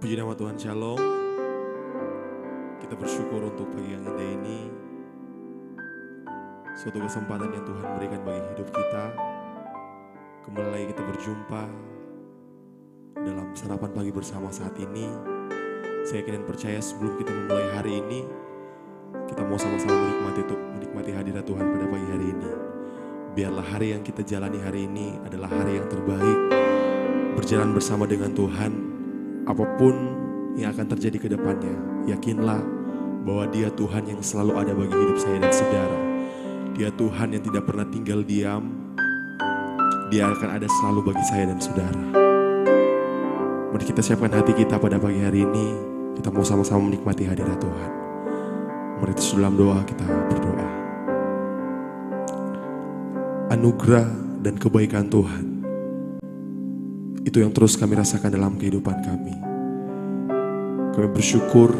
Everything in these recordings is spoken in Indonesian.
Puji nama Tuhan, Shalom. Kita bersyukur untuk pagi yang indah ini, suatu kesempatan yang Tuhan berikan bagi hidup kita. Kembali lagi kita berjumpa dalam sarapan pagi bersama saat ini. Saya yakin dan percaya sebelum kita memulai hari ini, kita mau sama-sama menikmati hadirat Tuhan pada pagi hari ini. Biarlah hari yang kita jalani hari ini adalah hari yang terbaik, berjalan bersama dengan Tuhan. Apapun yang akan terjadi ke depannya, yakinlah bahwa Dia Tuhan yang selalu ada bagi hidup saya dan saudara. Dia Tuhan yang tidak pernah tinggal diam. Dia akan ada selalu bagi saya dan saudara. Mari kita siapkan hati kita pada pagi hari ini. Kita mau sama-sama menikmati hadirat Tuhan. Mari dalam doa kita berdoa. Anugerah dan kebaikan Tuhan, itu yang terus kami rasakan dalam kehidupan kami. Kami bersyukur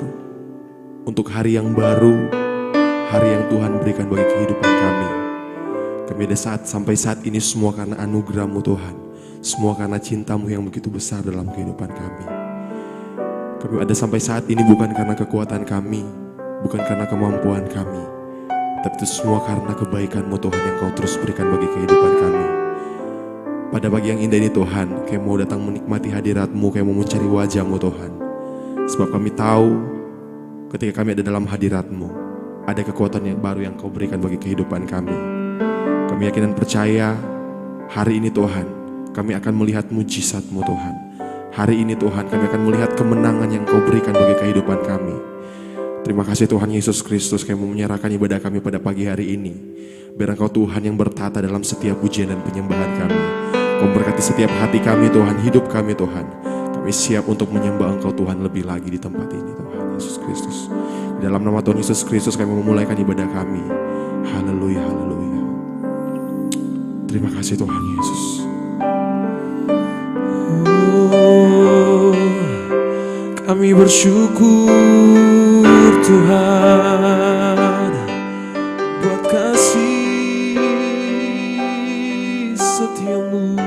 untuk hari yang baru, hari yang Tuhan berikan bagi kehidupan kami. Kami ada sampai saat ini semua karena anugerah-Mu Tuhan. Semua karena cinta-Mu yang begitu besar dalam kehidupan kami. Kami ada sampai saat ini bukan karena kekuatan kami, bukan karena kemampuan kami, tapi itu semua karena kebaikan-Mu Tuhan yang Kau terus berikan bagi kehidupan kami. Pada pagi yang indah ini Tuhan, kami mau datang menikmati hadirat-Mu, kami mau mencari wajah-Mu Tuhan. Sebab kami tahu ketika kami ada dalam hadirat-Mu, ada kekuatan yang baru yang Kau berikan bagi kehidupan kami. Kami yakin dan percaya hari ini Tuhan, kami akan melihat mujizat-Mu Tuhan. Hari ini Tuhan, kami akan melihat kemenangan yang Kau berikan bagi kehidupan kami. Terima kasih Tuhan Yesus Kristus, kami mau menyerahkan ibadah kami pada pagi hari ini. Biar Engkau Tuhan yang bertata dalam setiap pujian dan penyembahan kami. Kau berkati setiap hati kami Tuhan, hidup kami Tuhan. Kami siap untuk menyembah Engkau Tuhan lebih lagi di tempat ini Tuhan Yesus Kristus. Di dalam nama Tuhan Yesus Kristus kami memulaikan ibadah kami. Haleluya, haleluya. Terima kasih Tuhan Yesus. Kami bersyukur Tuhan buat kasih setia-Mu.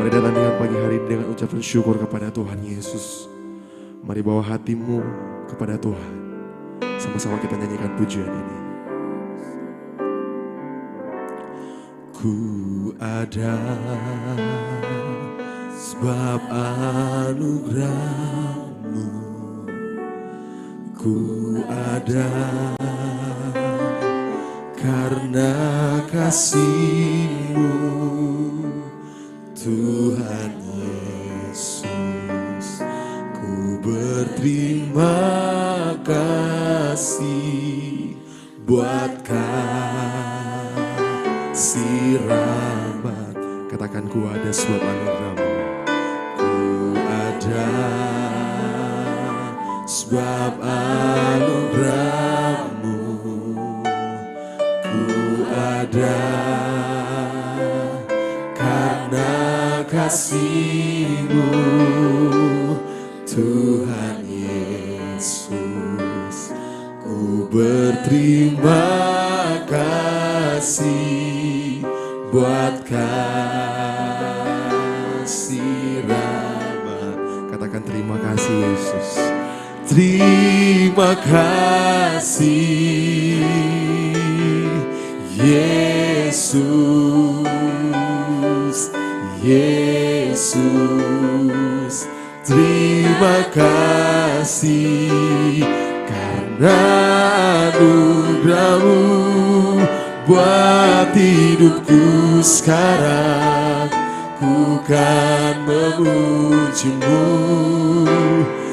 Mari datang dengan pagi hari ini dengan ucapan syukur kepada Tuhan Yesus. Mari bawa hatimu kepada Tuhan. Sama-sama kita nyanyikan pujian ini. Ku ada sebab anugerah-Mu. Ku ada karena kasih-Mu, Tuhan Yesus. Ku berterima kasih buat kasih rahmat. Katakan ku ada sebab anugerah-Mu. Ku ada sebab anugerah-Mu. Ku ada karena kasih-Mu, Tuhan Yesus. Ku berterima kasih buat kasih rahmat. Katakan terima kasih Yesus. Terima kasih Yesus, Yesus. Terima kasih karena anugerah-Mu buat hidupku sekarang. Ku kan memuji-Mu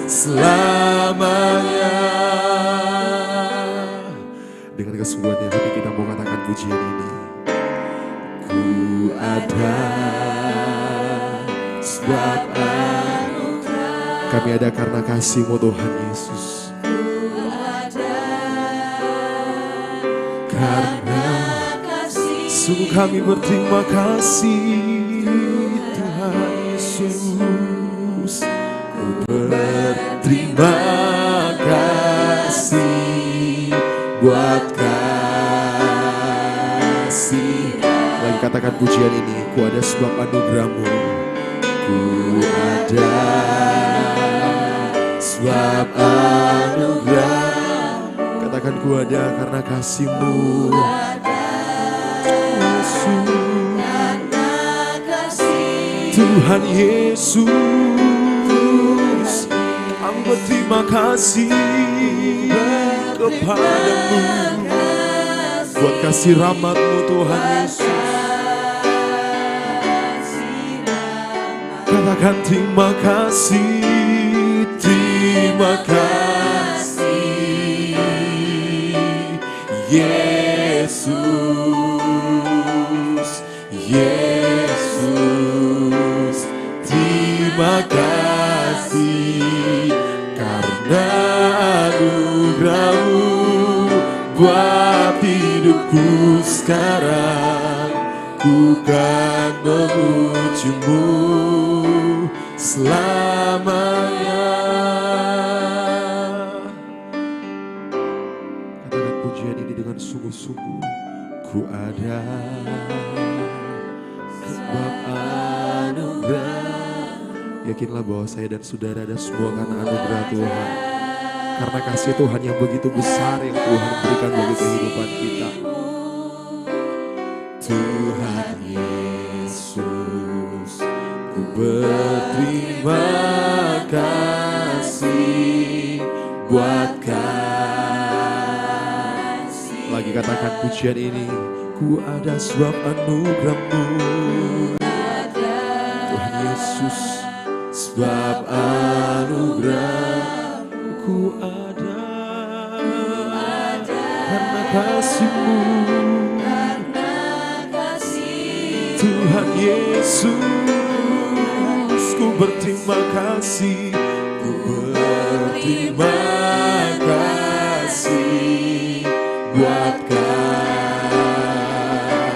selamanya. Dengan kesungguhan hati kita mau katakan pujian ini. Ku ada sebab anugerah. Kami ada karena kasih-Mu Tuhan Yesus. Ku ada karena kasih. Sungguh kami berterima kasih Tuhan Yesus. Ku berterima kasih buat kasih. Lagi katakan pujian ini. Ku ada sebab anugerah-Mu. Ku ada sebab anugerah. Katakan ku ada karena kasih-Mu. Tuhan Yesus, aku berterima kasih kepadamu buat kasih rahmat-Mu Tuhan Yesus. Katakan terima kasih, terima kasih Yesus, Yesus. Terima kasih karena anugerah-Mu buat hidupku sekarang. Ku kan memuji-Mu selamanya. Katakan pujian ini dengan sungguh-sungguh. Ku ada sebab anugerah. Yakinlah bahwa saya dan saudara ada semua karena anugerah Tuhan. Karena kasih Tuhan yang begitu besar yang Tuhan berikan bagi kehidupan kita. Tuhan Yesus, ku berterima kasih buat kasih. Lagi katakan pujian ini. Ku ada sebab anugerah-Mu. Tuhan Yesus, sebab anugerah ku ada karena kasih-Mu. Tuhan Yesus, ku berterima kasih, ku berterima kasih buat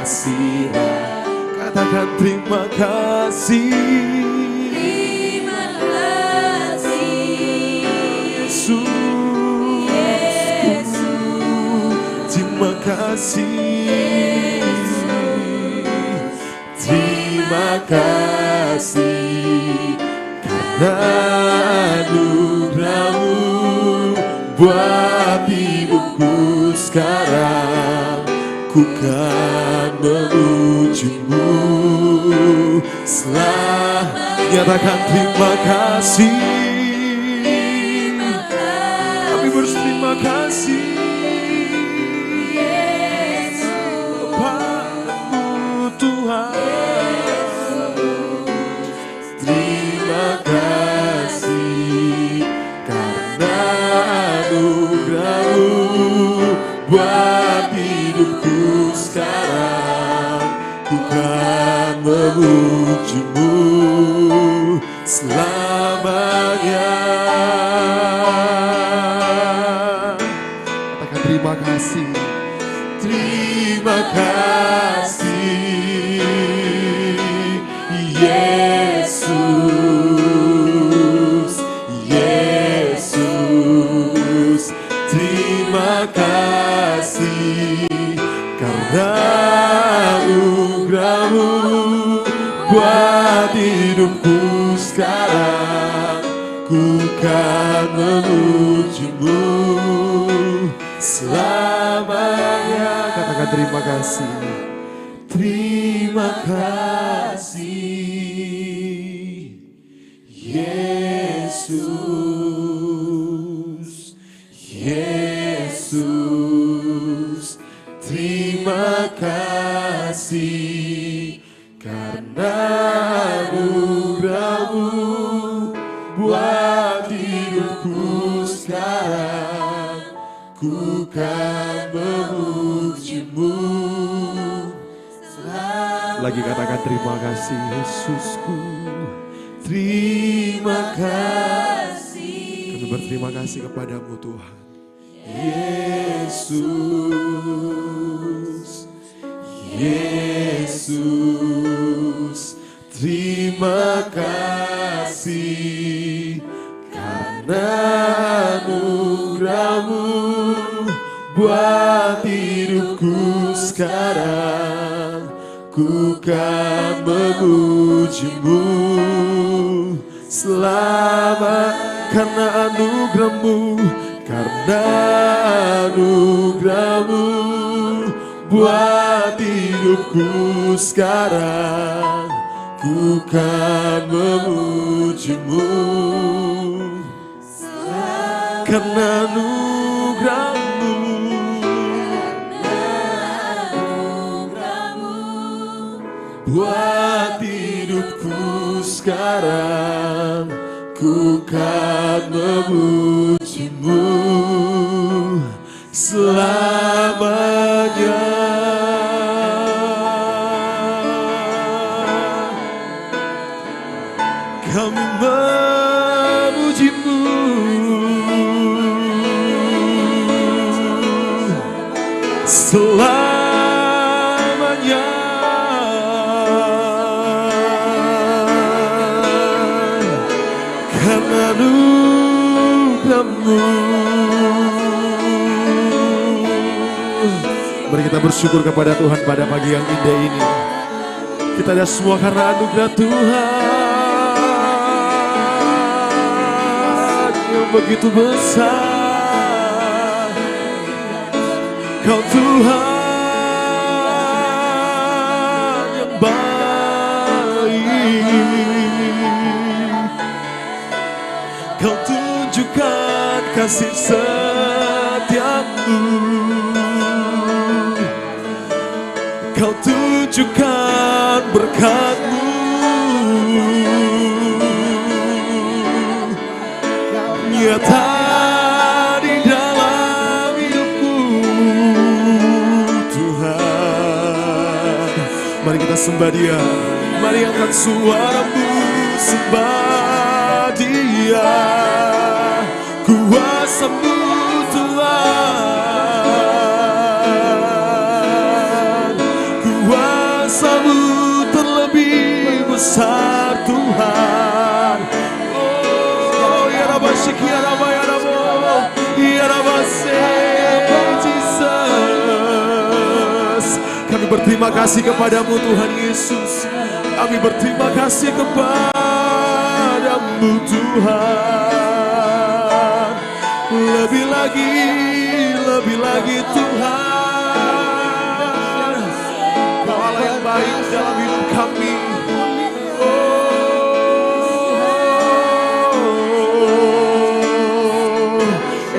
kasih. Katakan terima kasih. Terima kasih Yesus, terima kasih. Terima kasih karena anugerah-Mu buat hidupku sekarang. Ku kan memuji-Mu selamanya. Nyatakan terima kasih. Kami berterima kasih kepadamu Tuhan. Terima kasih karena anugerah-Mu buat hidupku sekarang. Ku kan memuji-Mu selamanya. Katakan terima kasih. Terima kasih Yesus, Yesus. Terima kasih karena anugerah-Mu buat hidupku sekarang. Ku kan memuji-Mu selamanya. Katakan terima kasih. Terima kasih Yesus, Yesus. Terima kasih karena anugerah-Mu buat hidupku sekarang. Ku kan memuji-Mu. Lagi katakan terima kasih Yesusku. Terima kasih. Kami berterima kasih kepadamu Tuhan. Yesus, Yesus. Terima kasih karena anugerah-Mu buat hidupku sekarang. Ku ku kan memuji-Mu selama, karena anugerah-Mu, karena anugerah-Mu buat hidupku sekarang. Ku kan memuji-Mu karena anugerah-Mu, buat hidupku sekarang. Ku kan memuji-Mu selamanya. Kami memuji-Mu selamanya, karena anugerah-Mu. Mari kita bersyukur kepada Tuhan pada pagi yang indah ini. Kita ada semua karena anugerah Tuhan yang begitu besar. Kau Tuhan yang baik. Kau tunjukkan kasih setia-Mu. Kau tunjukkan berkat-Mu. Nyata di dalam hidupku Tuhan. Mari kita sembah Dia. Mari angkat suara-Mu, sembah Dia. Kuasa-Mu Tuhan, kuasa-Mu terlebih besar Tuhan. Oh ya Rabbi, ya Rabbi, ya Rabbi, ya Rabbi, Jesus. Kami berterima kasih kepadamu Tuhan Yesus. Kami berterima kasih kepadamu Tuhan. Lebih lagi Tuhan. Kau Allah yang baik dalam hidup kami. Oh,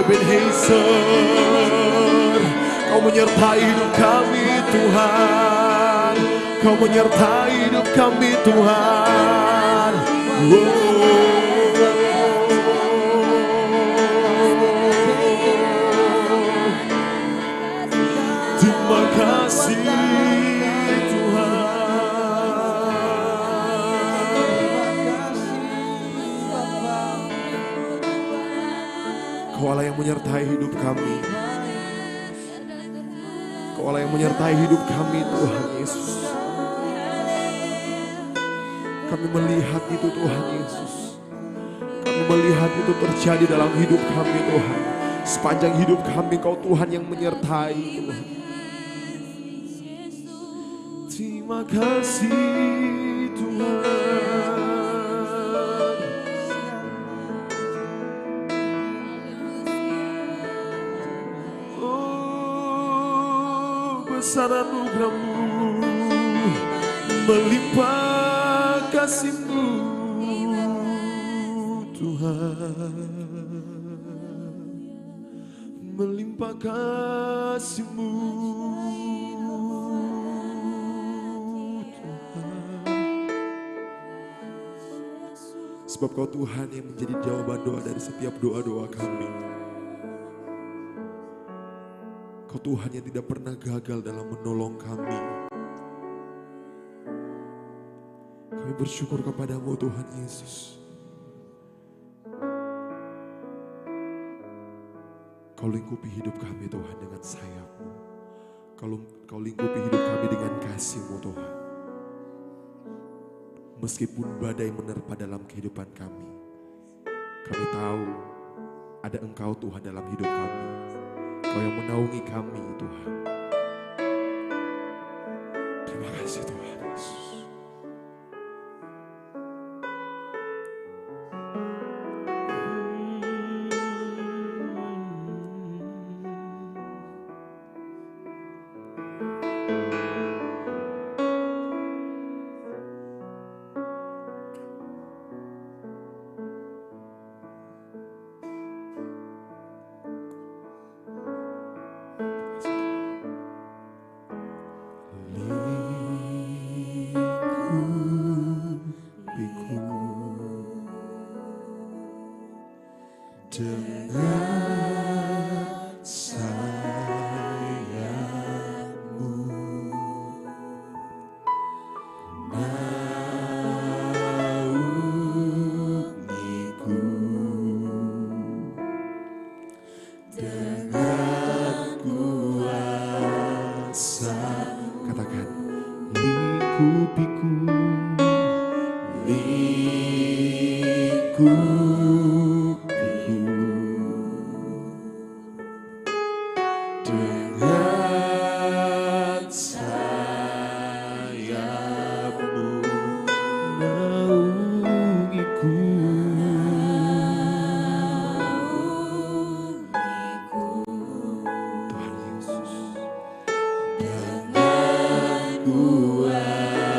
Ebenezer, Kau menyertai hidup kami Tuhan. Kau menyertai hidup kami Tuhan. Terima kasih Tuhan. Kau Allah yang menyertai hidup kami. Kau Allah yang menyertai hidup kami Tuhan Yesus. Kami melihat itu Tuhan Yesus. Kami melihat itu terjadi dalam hidup kami Tuhan. Sepanjang hidup kami Kau Tuhan yang menyertai Tuhan. Terima kasih Tuhan. Oh, besar anugerah-Mu, melimpah kasih-Mu Tuhan. Melimpah kasih-Mu Tuhan. Sebab Kau Tuhan yang menjadi jawaban doa dari setiap doa-doa kami. Kau Tuhan yang tidak pernah gagal dalam menolong kami. Kami bersyukur kepadamu Tuhan Yesus. Kau lingkupi hidup kami Tuhan dengan sayap-Mu. Kau lingkupi hidup kami dengan kasih-Mu Tuhan. Meskipun badai menerpa dalam kehidupan kami, kami tahu ada Engkau Tuhan dalam hidup kami. Kau yang menaungi kami Tuhan. Terima kasih Tuhan. Katakan, lingkupiku, lingkupiku dengan sayapmu, naungiku. Tuhan Yesus, dengan kuasa-Mu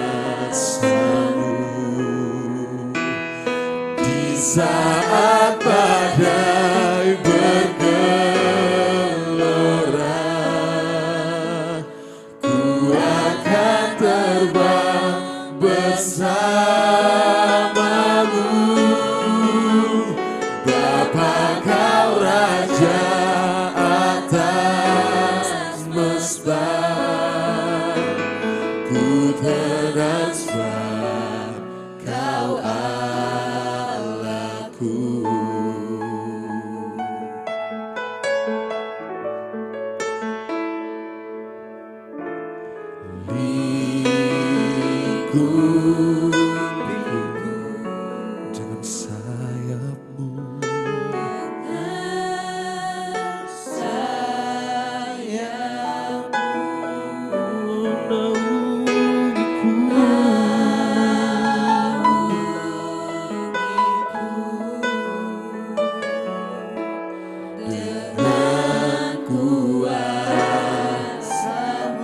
di saat badai bergelora, ku akan terbang bersama-Mu. Bapa, Kau Raja atas semesta, ku transfer, Kau Allahku. Lingkupiku dengan sayap-Mu,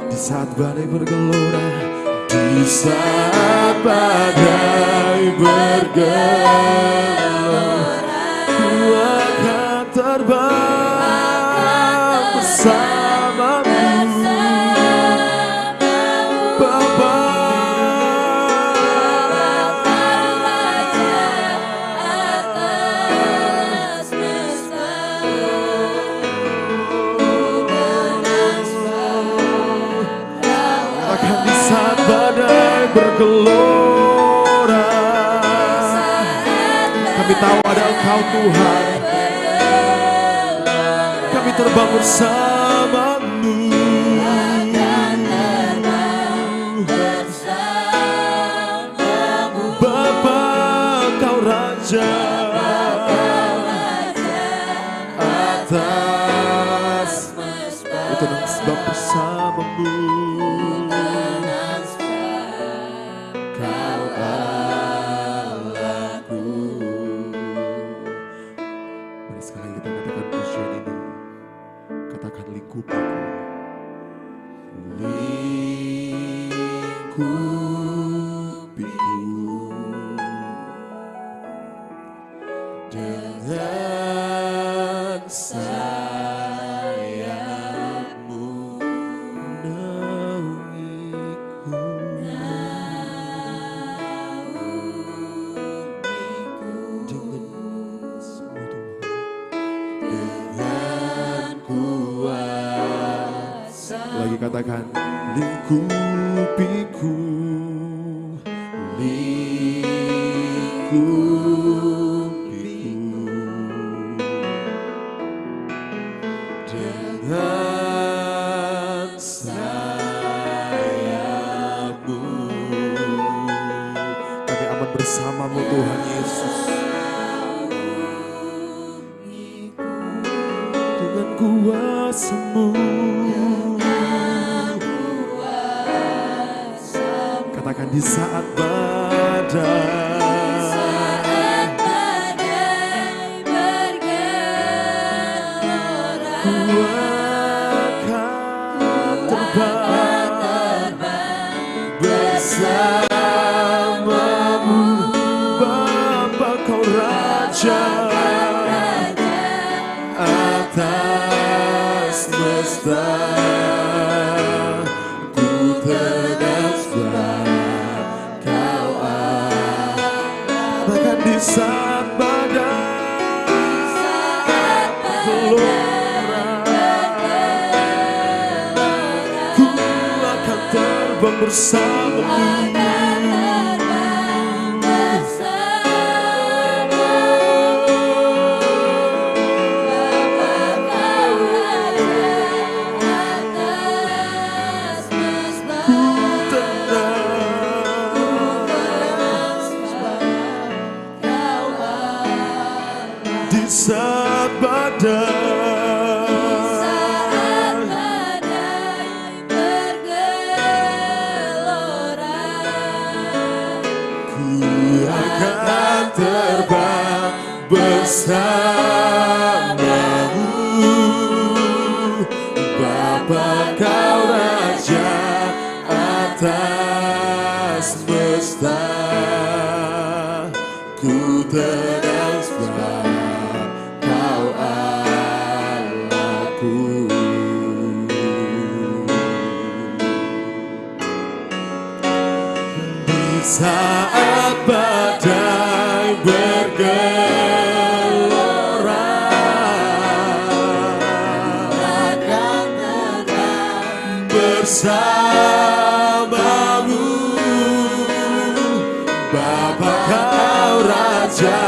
di saat badai bergelora, di saat badai bergelora, ku akan terbang bersama-Mu. Bapa, akan di saat badai bergelora, kami tahu ada Engkau Tuhan, kami terbang bersama-Mu. Bapa, Kau Raja atas, itu dengan sebab bersama-Mu. Kau Allahku. Mari sekali kita katakan pujian ini. Katakan, lingkupiku, lingkupiku dengan sayap-Mu, naungiku. Dengan semua Tuhan, dengan kuasa. Lagi katakan, lingkupiku, lingkupiku dengan sayap-Mu. Kami aman bersama-Mu Tuhan Yesus. Dengan kuasa-Mu, katakan, di saat badai ku akan terbang bersama-Mu. Bapa, Kau Raja atas semesta, ku terdaftar, Kau bahkan di saat badai gelora, ku akan terbang bersama-Mu. bersamamu, Bapa Kau Raja atas semesta. Ku tenang sebab Kau Allahku. Di saat badai bergelora, akan tetap bersamamu, Bapa Kau Raja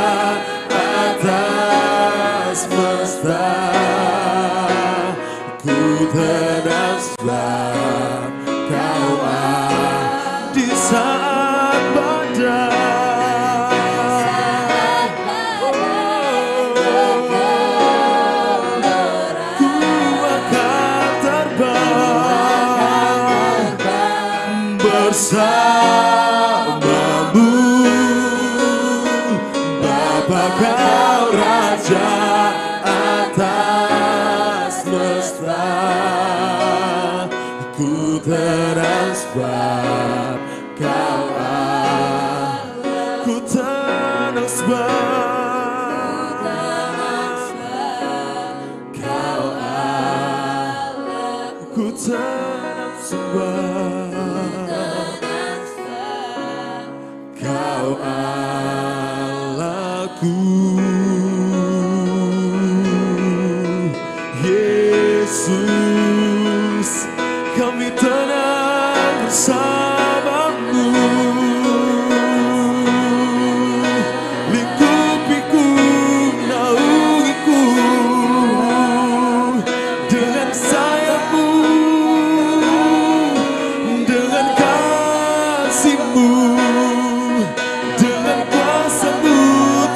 atas semesta. Ku tenang sebab Kau di saat badai, ku akan terbang bersamamu, Bapa Kau Raja atas semesta. Ku tenang sebab Kau ku tenang sebab Kau ku tenang sebab Kau Allahku. Yesus, kami tenang bersamamu. Lingkupiku, naungiku dengan sayapmu, dengan kasihmu, dengan kuasamu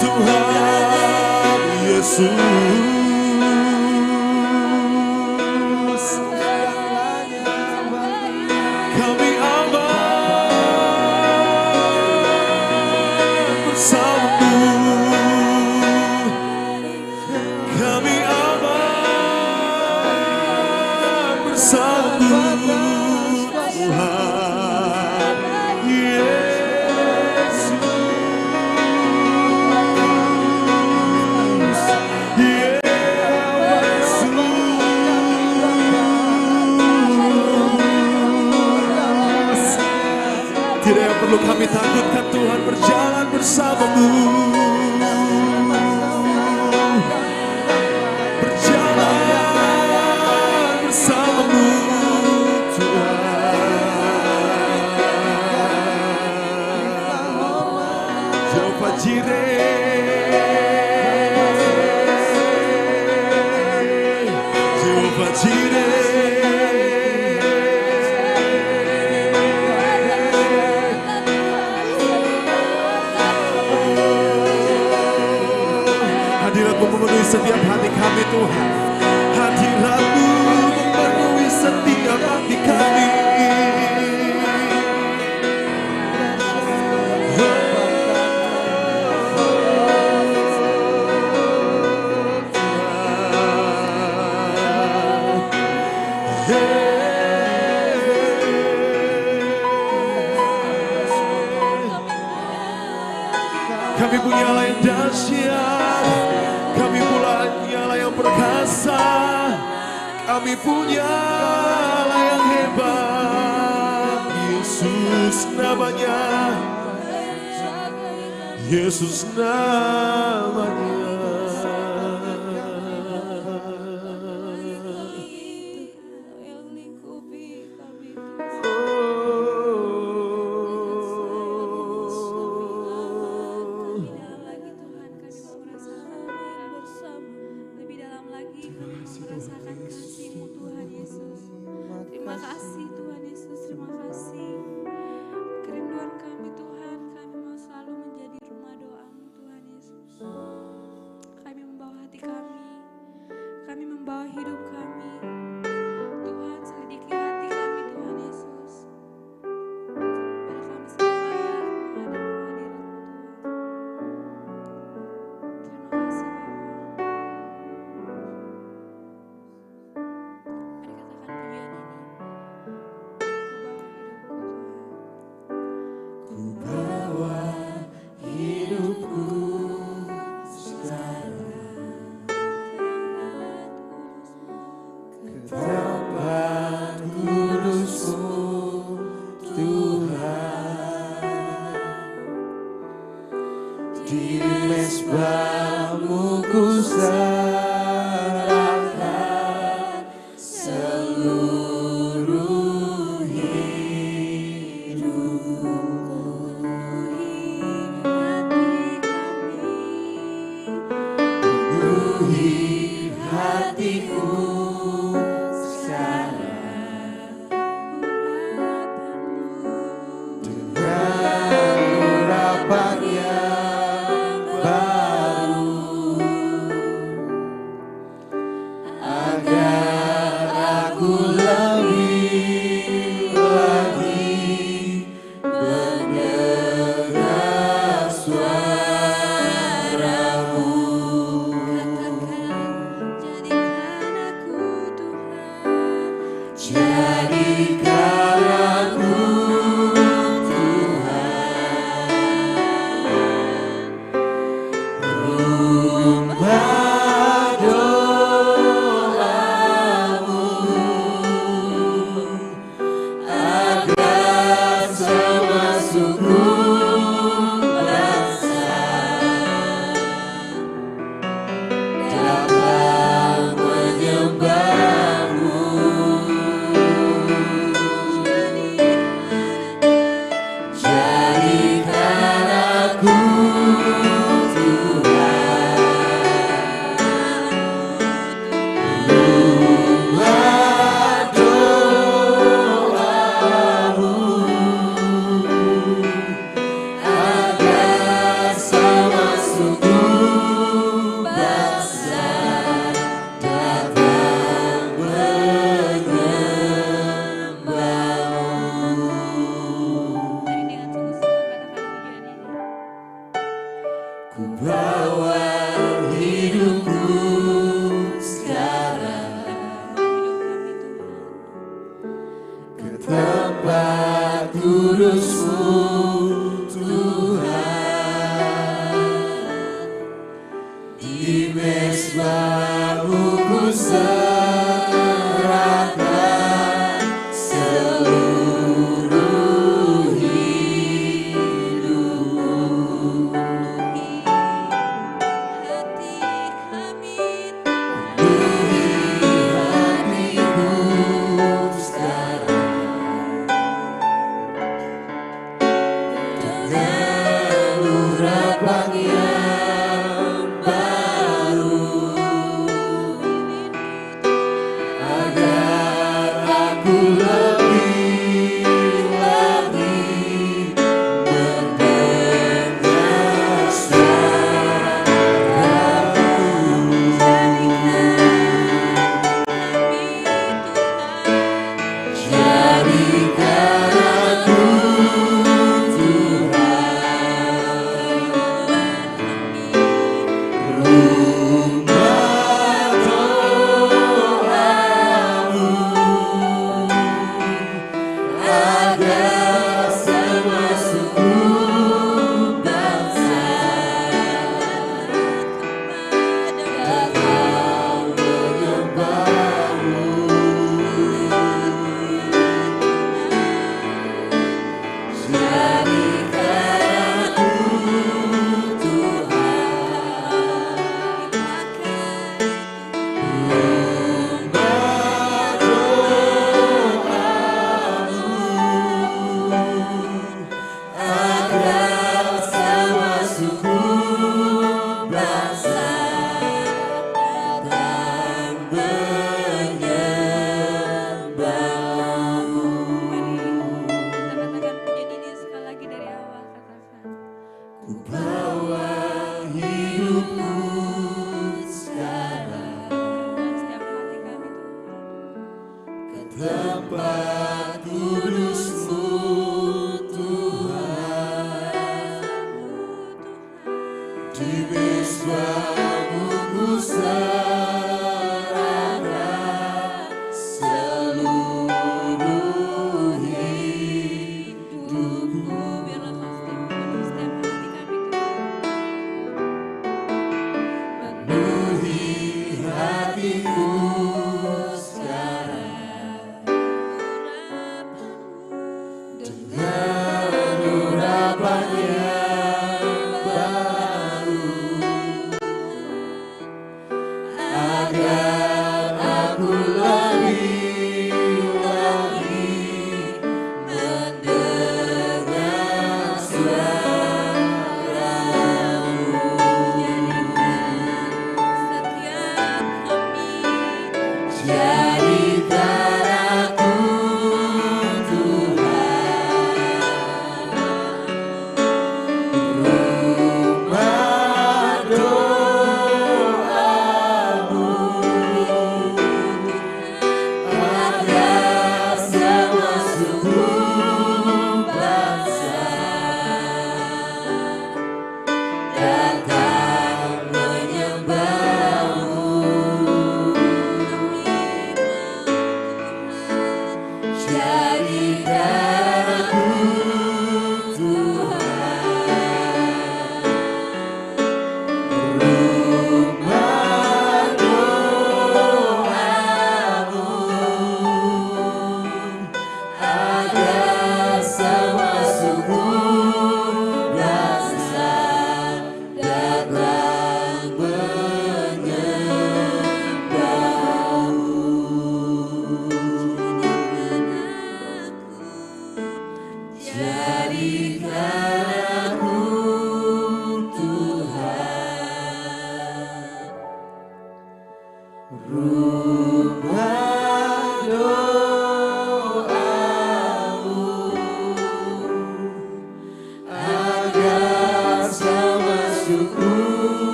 Tuhan Yesus. Kami aman bersamamu, kami aman bersamamu Tuhan Yesus. Tidak yang perlu kami takutkan, Tuhan berjalan bersamamu, berjalan bersamamu Tuhan. Jehovah Jireh, Jehovah Jireh. Hadirat-Mu memenuhi setiap hati kami Tuhan. Hadirat-Mu memenuhi setiap hati kami. Kami punya Allah yang dahsyat, kami punya Allah yang perkasa, kami punya Allah yang hebat. Yesus namanya, Yesus namanya. Terima kasih Tuhan Yesus, terima kasih. Kerinduan kami Tuhan, kami mau selalu menjadi rumah doa-Mu Tuhan Yesus.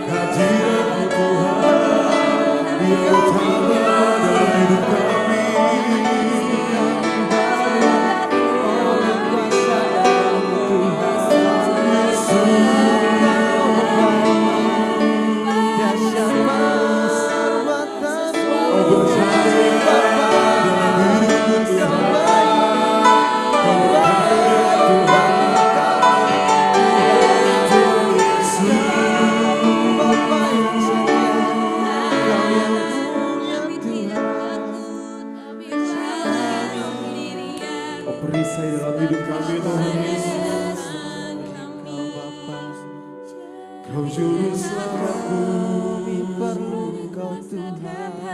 Hadiratmu Tuhan, biar Perisai dalam hidup kami Tuhan Yesus. Kau juru selamatku, kami perlu Kau Tuhan.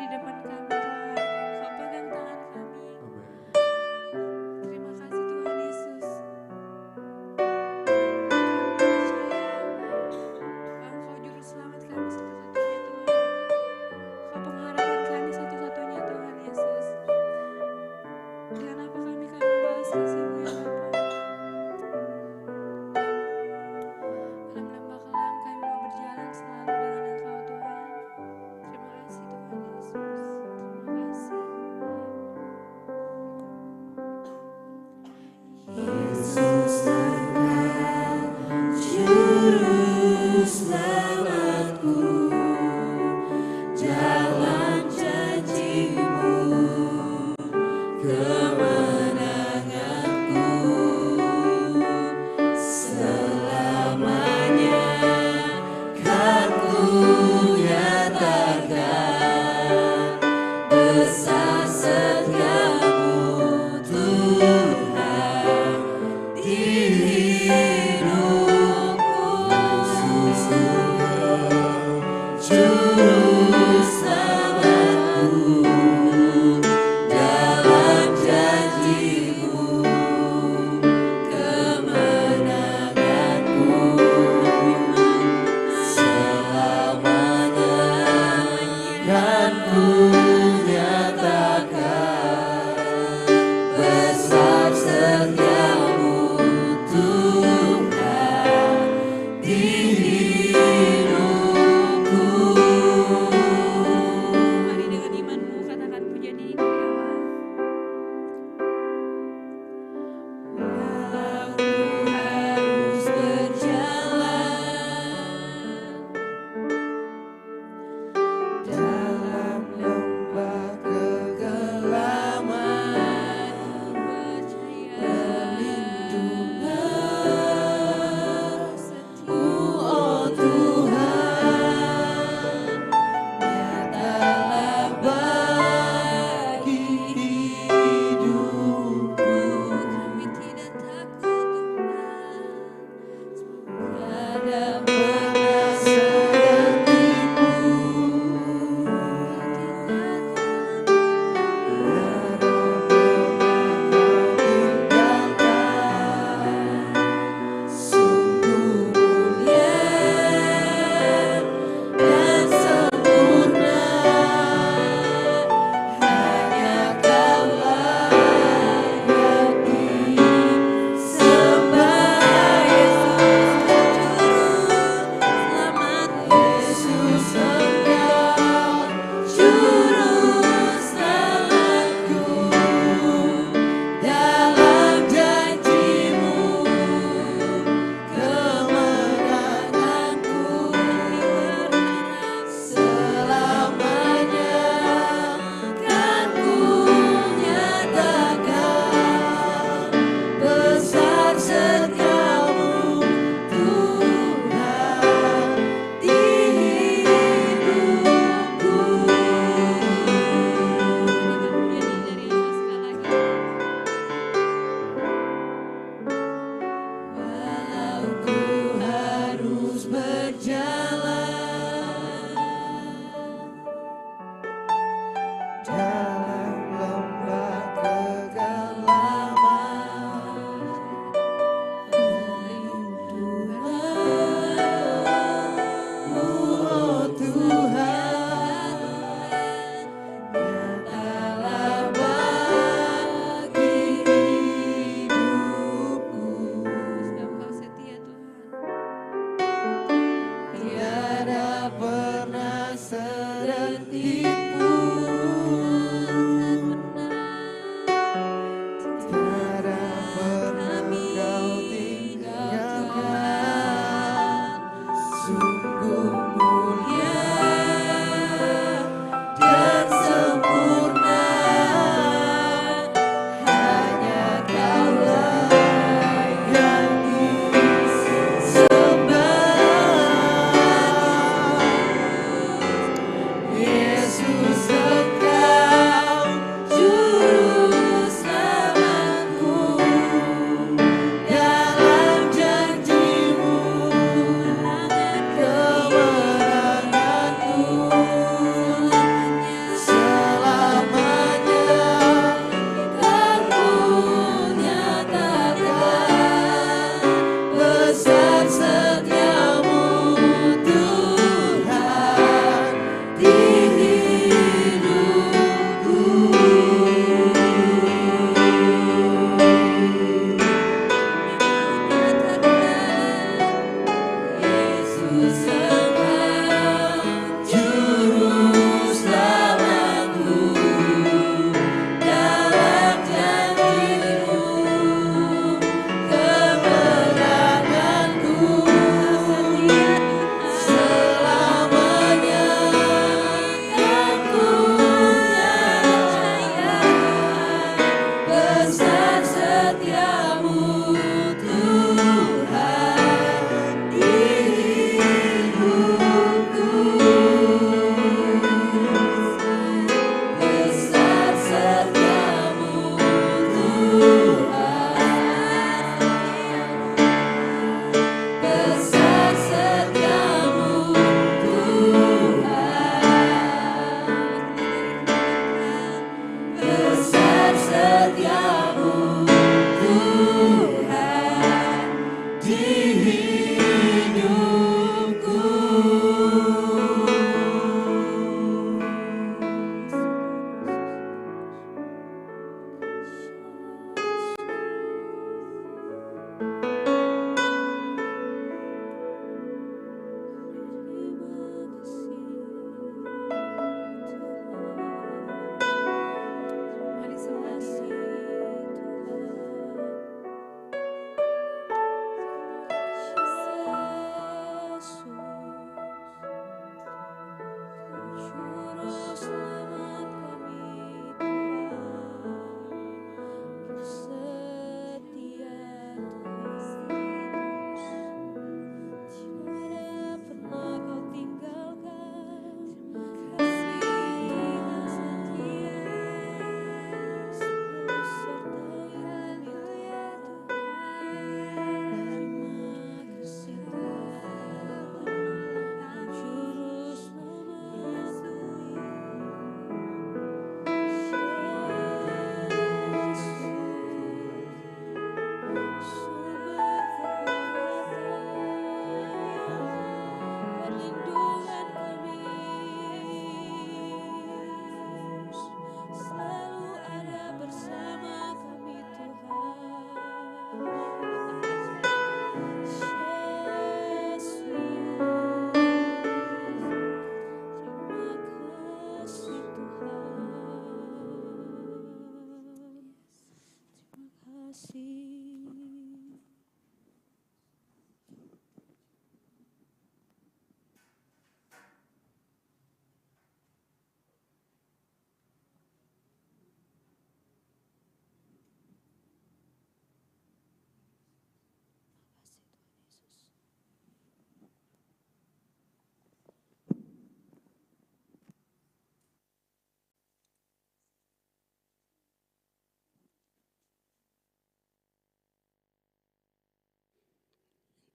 Hidupku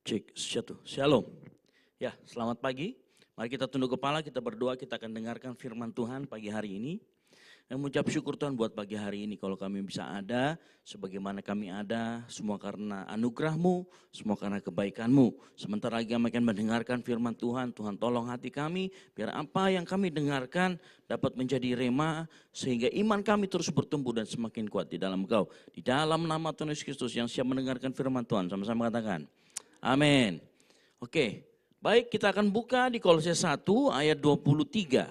Cek, satu. Shalom. Ya, selamat pagi. Mari kita tunduk kepala, kita berdoa, kita akan dengarkan firman Tuhan pagi hari ini. Dan mengucap syukur Tuhan buat pagi hari ini. Kalau kami bisa ada, sebagaimana kami ada, semua karena anugerah-Mu, semua karena kebaikan-Mu. Sementara lagi kami akan mendengarkan firman Tuhan, Tuhan tolong hati kami, biar apa yang kami dengarkan dapat menjadi rema, sehingga iman kami terus bertumbuh dan semakin kuat di dalam Engkau. Di dalam nama Tuhan Yesus Kristus yang siap mendengarkan firman Tuhan, sama-sama katakan. Amin. Oke, baik, kita akan buka di Kolose 1 ayat 23.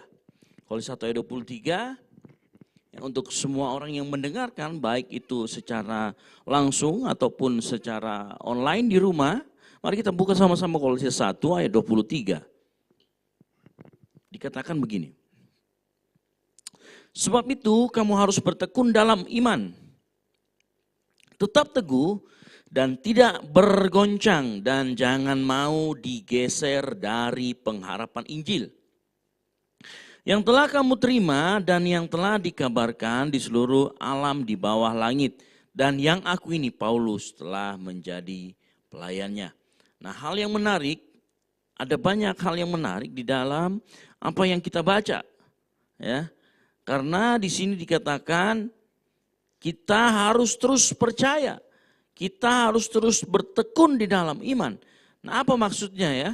Kolose 1 ayat 23. Untuk semua orang yang mendengarkan, baik itu secara langsung ataupun secara online di rumah, mari kita buka sama-sama Kolose 1 ayat 23. Dikatakan begini. Sebab itu kamu harus bertekun dalam iman. Tetap teguh dan tidak bergoncang dan jangan mau digeser dari pengharapan Injil yang telah kamu terima dan yang telah dikabarkan di seluruh alam di bawah langit. Dan yang aku ini, Paulus, telah menjadi pelayannya. Nah, hal yang menarik, ada banyak hal yang menarik di dalam apa yang kita baca. Ya, karena di sini dikatakan kita harus terus percaya. Kita harus terus bertekun di dalam iman. Nah, apa maksudnya ya?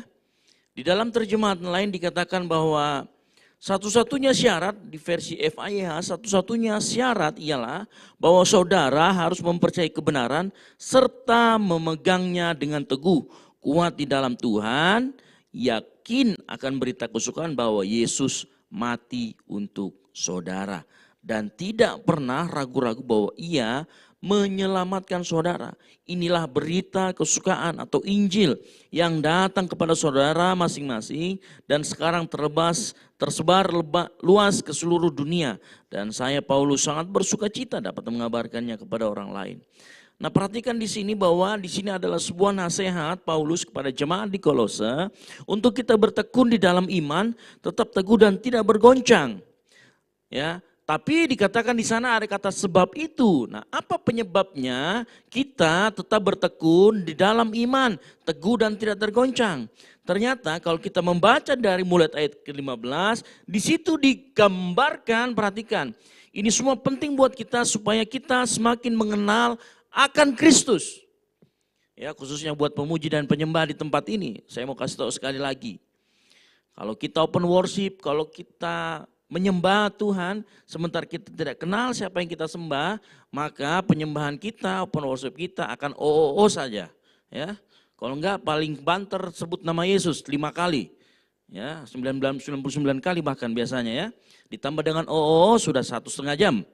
Di dalam terjemahan lain dikatakan bahwa satu-satunya syarat di versi FIH, satu-satunya syarat ialah bahwa saudara harus mempercayai kebenaran serta memegangnya dengan teguh, kuat di dalam Tuhan, yakin akan berita kesukaan bahwa Yesus mati untuk saudara. Dan tidak pernah ragu-ragu bahwa Ia menyelamatkan saudara. Inilah berita kesukaan atau Injil yang datang kepada saudara masing-masing dan sekarang tersebar luas ke seluruh dunia. Dan saya Paulus sangat bersuka cita dapat mengabarkannya kepada orang lain. Nah, perhatikan di sini bahwa di sini adalah sebuah nasihat Paulus kepada jemaat di Kolose untuk kita bertekun di dalam iman, tetap teguh dan tidak bergoncang. Ya, tapi dikatakan di sana ada kata sebab itu. Nah, apa penyebabnya kita tetap bertekun di dalam iman, teguh dan tidak tergoncang? Ternyata kalau kita membaca dari mulai ayat ke-15, di situ digambarkan, perhatikan, ini semua penting buat kita supaya kita semakin mengenal akan Kristus. Ya, khususnya buat pemuji dan penyembah di tempat ini, saya mau kasih tahu sekali lagi. Kalau kita open worship, kalau kita menyembah Tuhan, sementara kita tidak kenal siapa yang kita sembah, maka penyembahan kita, open worship kita akan saja. Ya, kalau enggak paling banter sebut nama Yesus 5 kali. Ya, 99 kali bahkan biasanya ya. Ditambah dengan sudah 1,5 jam.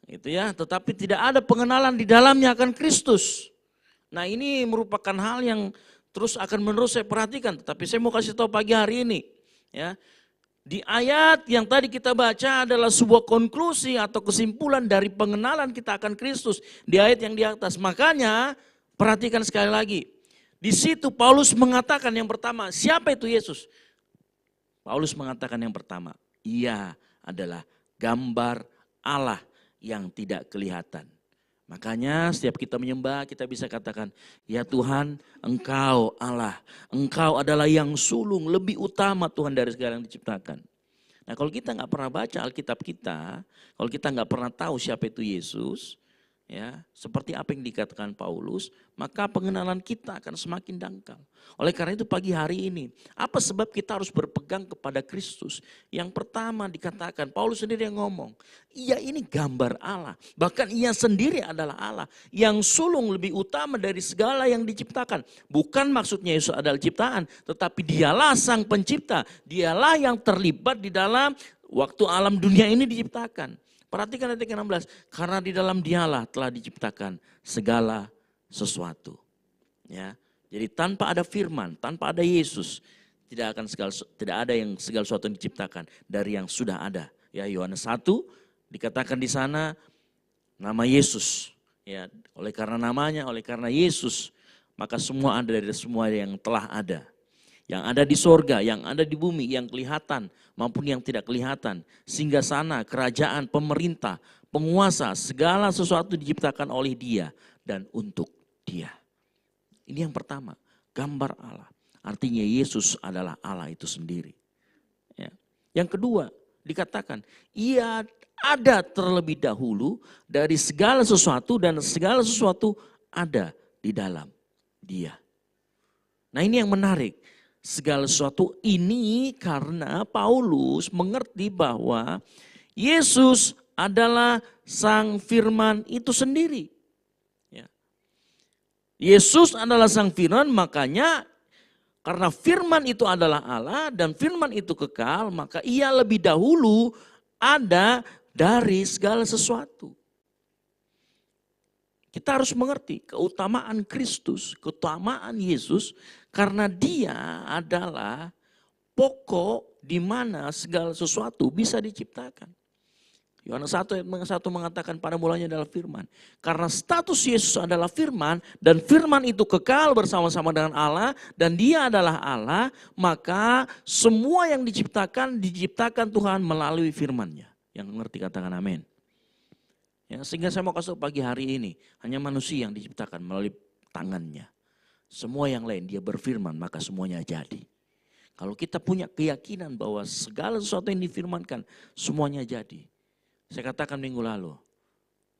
Itu ya, tetapi tidak ada pengenalan di dalamnya akan Kristus. Nah, ini merupakan hal yang terus akan menerus saya perhatikan, tetapi saya mau kasih tahu pagi hari ini, ya. Di ayat yang tadi kita baca adalah sebuah konklusi atau kesimpulan dari pengenalan kita akan Kristus di ayat yang di atas. Makanya perhatikan sekali lagi. Di situ Paulus mengatakan yang pertama, siapa itu Yesus? Paulus mengatakan yang pertama, Ia adalah gambar Allah yang tidak kelihatan. Makanya setiap kita menyembah kita bisa katakan, ya Tuhan Engkau Allah, Engkau adalah yang sulung lebih utama Tuhan dari segala yang diciptakan. Nah, kalau kita nggak pernah baca Alkitab kita, kalau kita nggak pernah tahu siapa itu Yesus, ya seperti apa yang dikatakan Paulus, maka pengenalan kita akan semakin dangkal. Oleh karena itu pagi hari ini, apa sebab kita harus berpegang kepada Kristus? Yang pertama dikatakan, Paulus sendiri yang ngomong, Ia ini gambar Allah, bahkan Ia sendiri adalah Allah yang sulung lebih utama dari segala yang diciptakan. Bukan maksudnya Yesus adalah ciptaan, tetapi Dialah sang pencipta, Dialah yang terlibat di dalam waktu alam dunia ini diciptakan. Perhatikan ayat 16, karena di dalam Dialah telah diciptakan segala sesuatu. Ya, jadi tanpa ada firman, tanpa ada Yesus, tidak ada yang segala sesuatu yang diciptakan dari yang sudah ada. Ya, Yohanes 1 dikatakan di sana nama Yesus. Ya, oleh karena namanya, oleh karena Yesus, maka semua ada dari semua yang telah ada. Yang ada di sorga, yang ada di bumi, yang kelihatan maupun yang tidak kelihatan. Sehingga sana kerajaan, pemerintah, penguasa, segala sesuatu diciptakan oleh Dia dan untuk Dia. Ini yang pertama, gambar Allah. Artinya Yesus adalah Allah itu sendiri. Ya. Yang kedua, dikatakan ia ada terlebih dahulu dari segala sesuatu dan segala sesuatu ada di dalam dia. Nah ini yang menarik. Segala sesuatu ini karena Paulus mengerti bahwa Yesus adalah Sang Firman itu sendiri. Ya. Yesus adalah Sang Firman, makanya karena firman itu adalah Allah dan firman itu kekal, maka ia lebih dahulu ada dari segala sesuatu. Kita harus mengerti keutamaan Kristus, keutamaan Yesus, karena dia adalah pokok di mana segala sesuatu bisa diciptakan. Yohanes 1 ayat 1 mengatakan pada mulanya adalah firman. Karena status Yesus adalah firman dan firman itu kekal bersama-sama dengan Allah dan dia adalah Allah, maka semua yang diciptakan Tuhan melalui firman-Nya. Yang mengerti katakan amin. Ya, sehingga saya mau kasih pagi hari ini, hanya manusia yang diciptakan melalui tangannya. Semua yang lain dia berfirman maka semuanya jadi. Kalau kita punya keyakinan bahwa segala sesuatu yang difirmankan semuanya jadi. Saya katakan minggu lalu,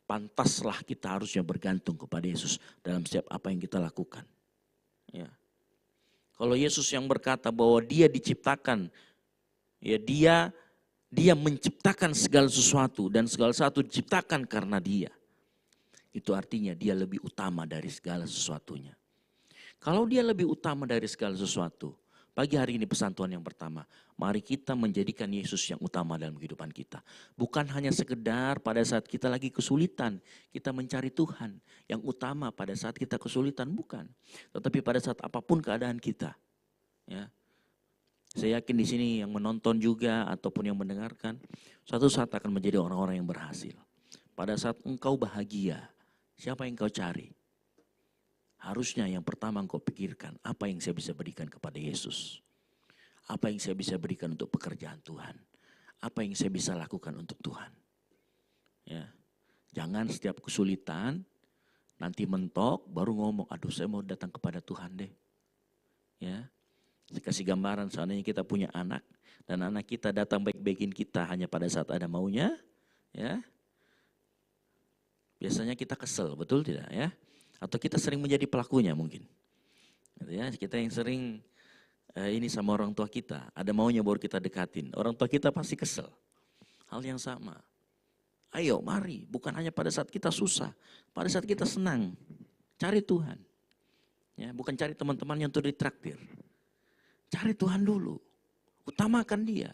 pantaslah kita harusnya bergantung kepada Yesus dalam setiap apa yang kita lakukan. Ya. Kalau Yesus yang berkata bahwa dia diciptakan, ya dia menciptakan segala sesuatu dan segala sesuatu diciptakan karena dia. Itu artinya dia lebih utama dari segala sesuatunya. Kalau dia lebih utama dari segala sesuatu, pagi hari ini pesan Tuhan yang pertama, mari kita menjadikan Yesus yang utama dalam kehidupan kita. Bukan hanya sekedar pada saat kita lagi kesulitan, kita mencari Tuhan. Yang utama pada saat kita kesulitan, bukan. Tetapi pada saat apapun keadaan kita. Ya. Saya yakin di sini yang menonton juga ataupun yang mendengarkan, suatu saat akan menjadi orang-orang yang berhasil. Pada saat engkau bahagia, siapa yang engkau cari? Harusnya yang pertama engkau pikirkan, apa yang saya bisa berikan kepada Yesus? Apa yang saya bisa berikan untuk pekerjaan Tuhan? Apa yang saya bisa lakukan untuk Tuhan? Ya. Jangan setiap kesulitan, nanti mentok, baru ngomong, aduh saya mau datang kepada Tuhan deh. Ya. Saya kasih gambaran, seandainya kita punya anak, dan anak kita datang baik-baikin kita hanya pada saat ada maunya, ya. Biasanya kita kesel, betul tidak ya? Atau kita sering menjadi pelakunya mungkin. Ya, kita yang sering ini sama orang tua kita, ada maunya baru kita dekatin. Orang tua kita pasti kesel. Hal yang sama. Ayo mari, bukan hanya pada saat kita susah, pada saat kita senang. Cari Tuhan. Ya, bukan cari teman-teman yang tuh ditraktir. Cari Tuhan dulu. Utamakan dia.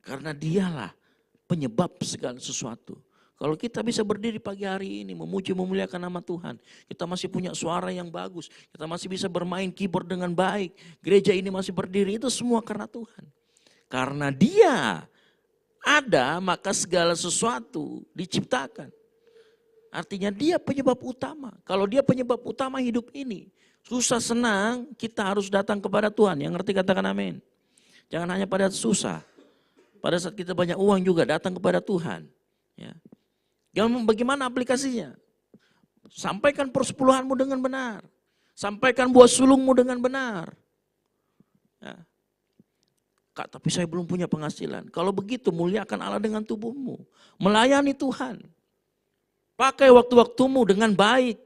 Karena dialah penyebab segala sesuatu. Kalau kita bisa berdiri pagi hari ini memuji memuliakan nama Tuhan. Kita masih punya suara yang bagus. Kita masih bisa bermain keyboard dengan baik. Gereja ini masih berdiri, itu semua karena Tuhan. Karena dia ada maka segala sesuatu diciptakan. Artinya dia penyebab utama. Kalau dia penyebab utama hidup ini. Susah senang kita harus datang kepada Tuhan. Yang ngerti katakan amin. Jangan hanya pada susah. Pada saat kita banyak uang juga datang kepada Tuhan. Ya. Bagaimana aplikasinya? Sampaikan persepuluhanmu dengan benar. Sampaikan buah sulungmu dengan benar. Ya. Kak, tapi saya belum punya penghasilan. Kalau begitu muliakan Allah dengan tubuhmu. Melayani Tuhan. Pakai waktu-waktumu dengan baik.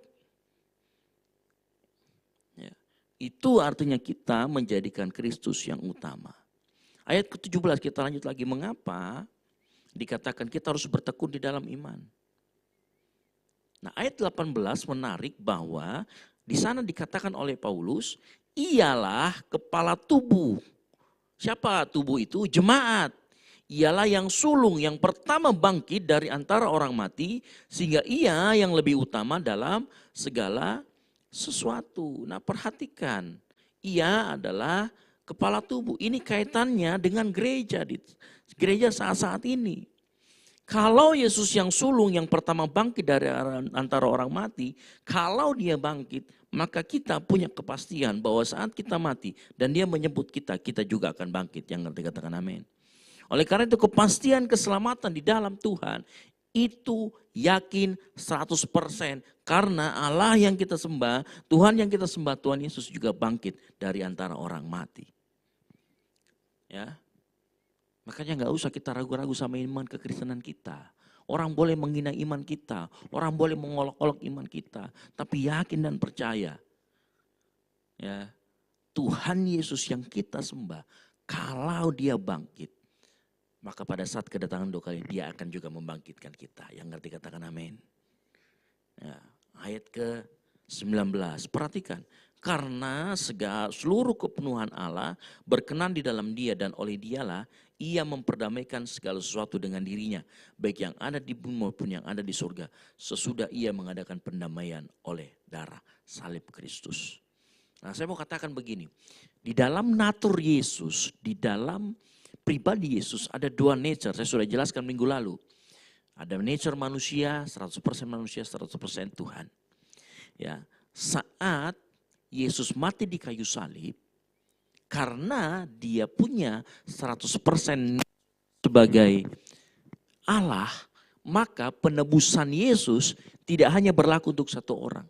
Ya. Itu artinya kita menjadikan Kristus yang utama. Ayat ke-17 kita lanjut lagi. Mengapa dikatakan kita harus bertekun di dalam iman? Nah, ayat 18 menarik bahwa di sana dikatakan oleh Paulus, ialah kepala tubuh. Siapa tubuh itu? Jemaat. Ialah yang sulung, yang pertama bangkit dari antara orang mati, sehingga ia yang lebih utama dalam segala sesuatu. Nah, perhatikan, ia adalah kepala tubuh. Ini kaitannya dengan gereja, gereja saat-saat ini. Kalau Yesus yang sulung yang pertama bangkit dari antara orang mati, kalau dia bangkit, maka kita punya kepastian bahwa saat kita mati dan dia menyebut kita, kita juga akan bangkit. Yang ngerti katakan amin. Oleh karena itu kepastian keselamatan di dalam Tuhan, Itu yakin 100% karena Allah yang kita sembah, Tuhan yang kita sembah, Tuhan Yesus juga bangkit dari antara orang mati. Ya, makanya nggak usah kita ragu-ragu sama iman kekristenan kita. Orang boleh menghina iman kita, orang boleh mengolok-olok iman kita, tapi yakin dan percaya. Ya, Tuhan Yesus yang kita sembah, kalau dia bangkit, maka pada saat kedatangan dua kali dia akan juga membangkitkan kita. Yang ngerti katakan amin. Ya, ayat ke-19, perhatikan. Karena seluruh kepenuhan Allah berkenan di dalam dia dan oleh dialah ia memperdamaikan segala sesuatu dengan dirinya. Baik yang ada di bumi maupun yang ada di surga. Sesudah ia mengadakan pendamaian oleh darah salib Kristus. Nah, saya mau katakan begini. Di dalam natur Yesus, di dalam pribadi Yesus ada dua nature. Saya sudah jelaskan minggu lalu. Ada nature manusia, 100% manusia, 100% Tuhan. Ya, saat Yesus mati di kayu salib, karena dia punya 100% sebagai Allah, maka penebusan Yesus tidak hanya berlaku untuk satu orang.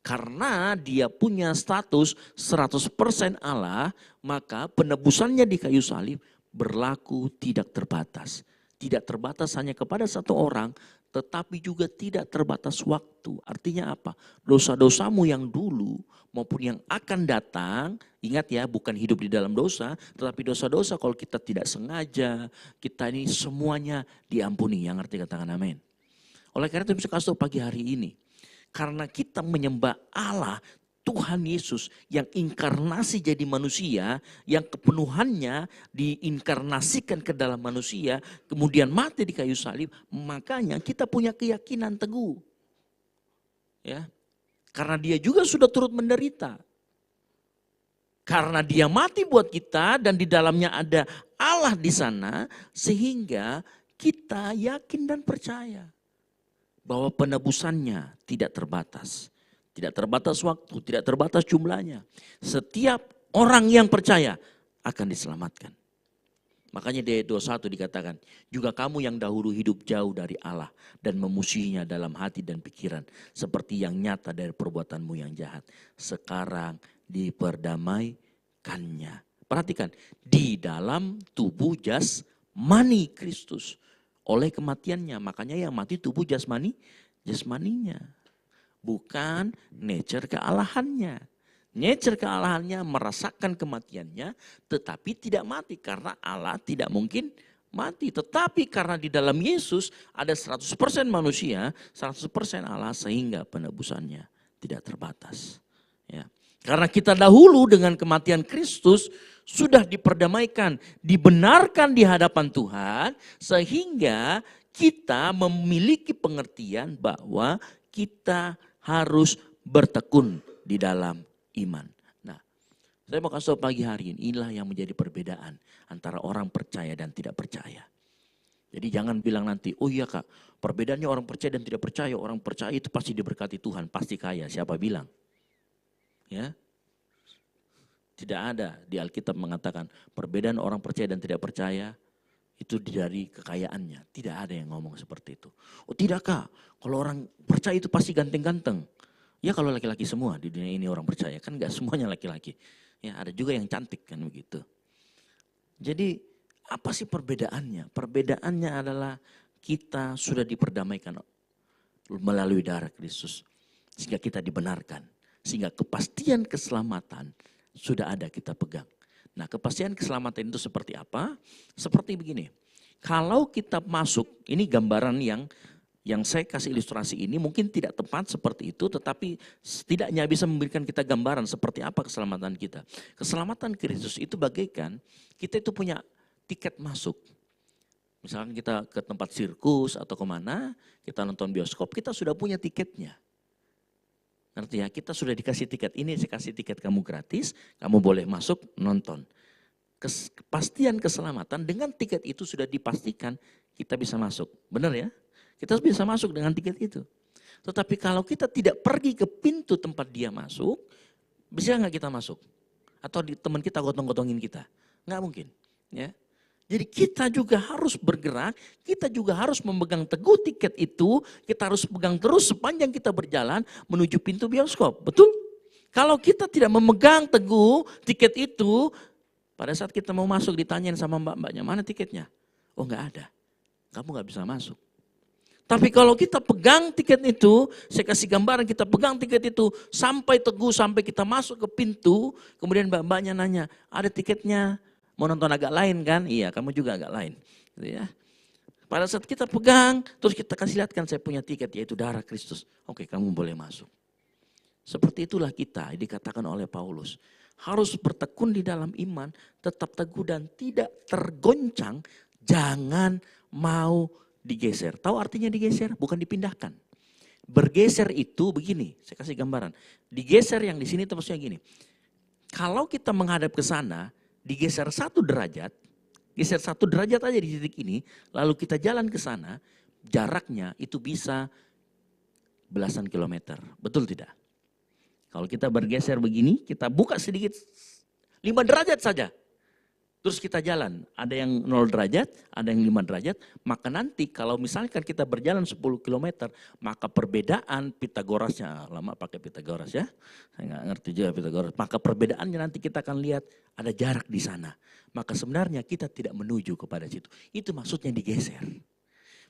Karena dia punya status 100% Allah, maka penebusannya di kayu salib berlaku tidak terbatas. Tidak terbatas hanya kepada satu orang, tetapi juga tidak terbatas waktu. Artinya apa? Dosa-dosamu yang dulu maupun yang akan datang, ingat ya, bukan hidup di dalam dosa, tetapi dosa-dosa kalau kita tidak sengaja, kita ini semuanya diampuni. Yang arti katakan amin. Oleh karena itu bisa kasih tahu pagi hari ini, karena kita menyembah Allah, Tuhan Yesus yang inkarnasi jadi manusia, yang kepenuhannya diinkarnasikan ke dalam manusia, kemudian mati di kayu salib, makanya kita punya keyakinan teguh. Ya. Karena dia juga sudah turut menderita. Karena dia mati buat kita dan di dalamnya ada Allah di sana, sehingga kita yakin dan percaya bahwa penebusannya tidak terbatas. Tidak terbatas waktu, tidak terbatas jumlahnya. Setiap orang yang percaya akan diselamatkan. Makanya di ayat 21 dikatakan, juga kamu yang dahulu hidup jauh dari Allah dan memusuhinya dalam hati dan pikiran, seperti yang nyata dari perbuatanmu yang jahat, sekarang diperdamaikannya. Perhatikan, di dalam tubuh jasmani Kristus oleh kematiannya, makanya yang mati tubuh jasmaninya. Bukan nature kealahannya. Nature kealahannya merasakan kematiannya tetapi tidak mati. Karena Allah tidak mungkin mati. Tetapi karena di dalam Yesus ada 100% manusia, 100% Allah sehingga penebusannya tidak terbatas. Ya. Karena kita dahulu dengan kematian Kristus sudah diperdamaikan, dibenarkan di hadapan Tuhan. Sehingga kita memiliki pengertian bahwa kita harus bertekun di dalam iman. Nah, saya mau kasih tahu pagi hari ini, inilah yang menjadi perbedaan antara orang percaya dan tidak percaya. Jadi jangan bilang nanti, oh iya kak, perbedaannya orang percaya dan tidak percaya. Orang percaya itu pasti diberkati Tuhan, pasti kaya. Siapa bilang? Ya, tidak ada di Alkitab mengatakan perbedaan orang percaya dan tidak percaya itu dari kekayaannya. Tidak ada yang ngomong seperti itu. Oh tidak kak, kalau orang percaya itu pasti ganteng-ganteng. Ya kalau laki-laki semua di dunia ini orang percaya, kan gak semuanya laki-laki. Ya ada juga yang cantik kan begitu. Jadi apa sih perbedaannya? Perbedaannya adalah kita sudah diperdamaikan melalui darah Kristus. Sehingga kita dibenarkan. Sehingga kepastian keselamatan sudah ada kita pegang. Nah, kepastian keselamatan itu seperti apa? Seperti begini. Kalau kita masuk, ini gambaran yang saya kasih ilustrasi ini mungkin tidak tepat seperti itu, tetapi setidaknya bisa memberikan kita gambaran seperti apa keselamatan kita. Keselamatan Kristus itu bagaikan kita itu punya tiket masuk. Misalkan kita ke tempat sirkus atau kemana, kita nonton bioskop, kita sudah punya tiketnya. Artinya kita sudah dikasih tiket, ini saya kasih tiket kamu gratis, kamu boleh masuk nonton. Kepastian keselamatan dengan tiket itu sudah dipastikan kita bisa masuk. Benar ya? Kita bisa masuk dengan tiket itu. Tetapi kalau kita tidak pergi ke pintu tempat dia masuk, bisa nggak kita masuk? Atau teman kita gotong-gotongin kita? Nggak mungkin. Ya. Jadi kita juga harus bergerak, kita juga harus memegang teguh tiket itu, kita harus pegang terus sepanjang kita berjalan menuju pintu bioskop, betul? Kalau kita tidak memegang teguh tiket itu, pada saat kita mau masuk ditanyain sama mbak-mbaknya, mana tiketnya? Oh enggak ada, kamu enggak bisa masuk. Tapi kalau kita pegang tiket itu, saya kasih gambaran kita pegang tiket itu sampai teguh, sampai kita masuk ke pintu, kemudian mbak-mbaknya nanya, ada tiketnya? Mau nonton agak lain kan? Iya, kamu juga agak lain. Gitu ya. Pada saat kita pegang, terus kita kasih lihat kan saya punya tiket yaitu darah Kristus. Oke, kamu boleh masuk. Seperti itulah kita dikatakan oleh Paulus. Harus bertekun di dalam iman, tetap teguh dan tidak tergoncang, jangan mau digeser. Tahu artinya digeser? Bukan dipindahkan. Bergeser itu begini, saya kasih gambaran. Digeser yang di sini itu maksudnya gini. Kalau kita menghadap ke sana, digeser 1 derajat, geser 1 derajat aja di titik ini, lalu kita jalan ke sana, jaraknya itu bisa belasan kilometer. Betul tidak? Kalau kita bergeser begini, kita buka sedikit 5 derajat saja. Terus kita jalan, ada yang 0 derajat, ada yang 5 derajat, maka nanti kalau misalkan kita berjalan 10 kilometer, maka perbedaan Pitagorasnya, lama pakai Pitagoras ya, saya nggak ngerti juga Pitagoras, maka perbedaannya nanti kita akan lihat ada jarak di sana. Maka sebenarnya kita tidak menuju kepada situ, itu maksudnya digeser.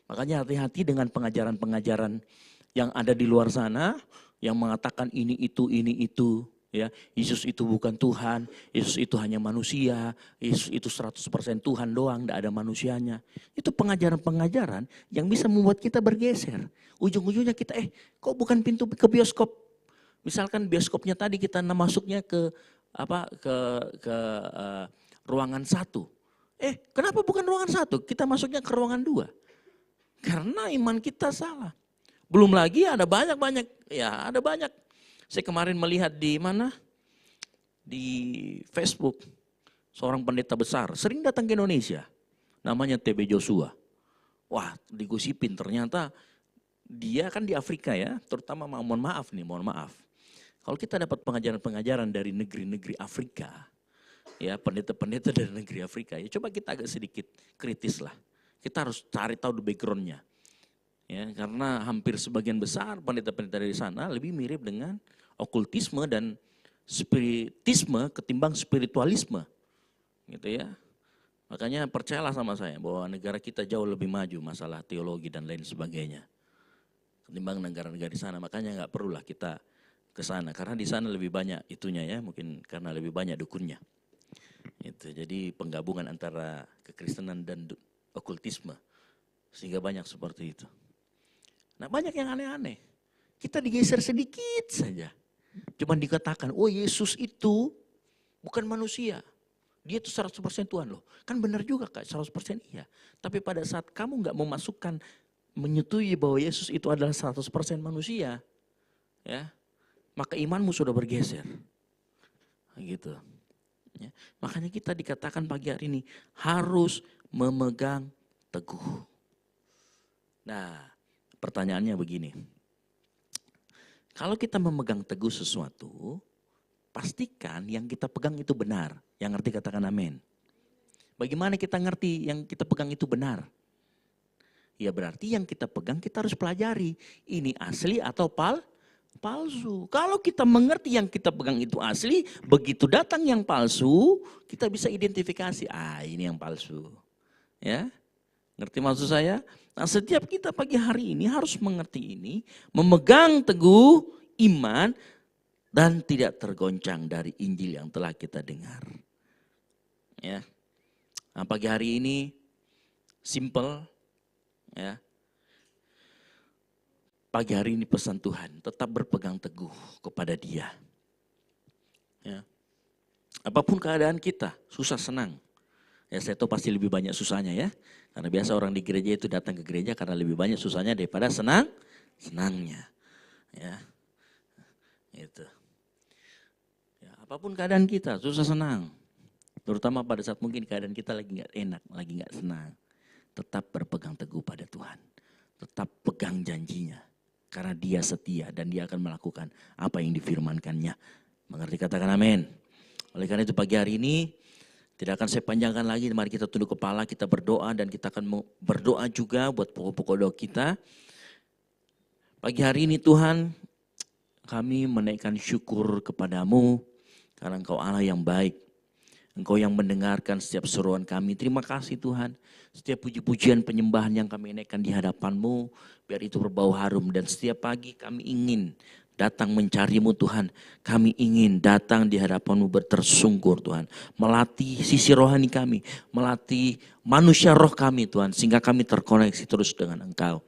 Makanya hati-hati dengan pengajaran-pengajaran yang ada di luar sana, yang mengatakan ini itu. Ya, Yesus itu bukan Tuhan, Yesus itu hanya manusia, Yesus itu 100% Tuhan doang, tidak ada manusianya. Itu pengajaran-pengajaran yang bisa membuat kita bergeser. Ujung-ujungnya kita, kok bukan pintu ke bioskop? Misalkan bioskopnya tadi kita masuknya ke ruangan 1. Kenapa bukan ruangan 1? Kita masuknya ke ruangan 2. Karena iman kita salah. Belum lagi ada banyak. Saya kemarin melihat di mana? Di Facebook. Seorang pendeta besar, sering datang ke Indonesia. Namanya TB Joshua. Wah, digosipin ternyata dia kan di Afrika ya. Terutama mohon maaf. Kalau kita dapat pengajaran-pengajaran dari negeri-negeri Afrika. Ya, pendeta-pendeta dari negeri Afrika. Ya coba kita agak sedikit kritis lah. Kita harus cari tahu background-nya. Ya, karena hampir sebagian besar pendeta-pendeta dari sana lebih mirip dengan okultisme dan spiritisme ketimbang spiritualisme. Gitu ya. Makanya percayalah sama saya bahwa negara kita jauh lebih maju masalah teologi dan lain sebagainya. Ketimbang negara-negara di sana. Makanya nggak perlulah kita ke sana karena di sana lebih banyak itunya ya, mungkin karena lebih banyak dukunnya. Itu. Jadi penggabungan antara kekristenan dan okultisme sehingga banyak seperti itu. Nah, banyak yang aneh-aneh. Kita digeser sedikit saja. Cuman dikatakan, oh Yesus itu bukan manusia. Dia itu 100% Tuhan loh. Kan benar juga Kak, 100% iya. Tapi pada saat kamu gak memasukkan, menyetujui bahwa Yesus itu adalah 100% manusia. Ya, maka imanmu sudah bergeser. Gitu. Ya, makanya kita dikatakan pagi hari ini harus memegang teguh. Nah, pertanyaannya begini. Kalau kita memegang teguh sesuatu, pastikan yang kita pegang itu benar. Yang ngerti katakan amin. Bagaimana kita ngerti yang kita pegang itu benar? Ya berarti yang kita pegang kita harus pelajari. Ini asli atau palsu. Kalau kita mengerti yang kita pegang itu asli, begitu datang yang palsu, kita bisa identifikasi. Ini yang palsu. Ya, ngerti maksud saya? Nah, setiap kita pagi hari ini harus mengerti ini, memegang teguh iman dan tidak tergoncang dari Injil yang telah kita dengar. Ya. Nah, pagi hari ini simple ya. Pagi hari ini pesan Tuhan, tetap berpegang teguh kepada Dia. Ya. Apapun keadaan kita, susah senang. Ya, saya tahu pasti lebih banyak susahnya ya. Karena biasa orang di gereja itu datang ke gereja karena lebih banyak susahnya daripada senangnya. Ya. Itu. Ya, apapun keadaan kita, susah senang. Terutama pada saat mungkin keadaan kita lagi nggak enak, lagi nggak senang. Tetap berpegang teguh pada Tuhan. Tetap pegang janjinya. Karena Dia setia dan Dia akan melakukan apa yang difirmankannya. Mengerti katakan amin. Oleh karena itu pagi hari ini Tidak akan saya panjangkan lagi, mari kita tunduk kepala, kita berdoa dan kita akan berdoa juga buat pokok-pokok doa kita. Pagi hari ini Tuhan, kami menaikkan syukur kepadamu karena Engkau Allah yang baik. Engkau yang mendengarkan setiap seruan kami. Terima kasih Tuhan. Setiap puji-pujian penyembahan yang kami naikkan di hadapan-Mu, biar itu berbau harum. Dan setiap pagi kami ingin datang mencari-Mu Tuhan. Kami ingin datang di hadapan-Mu bertersungkur Tuhan. Melatih sisi rohani kami. Melatih manusia roh kami Tuhan. Sehingga kami terkoneksi terus dengan Engkau.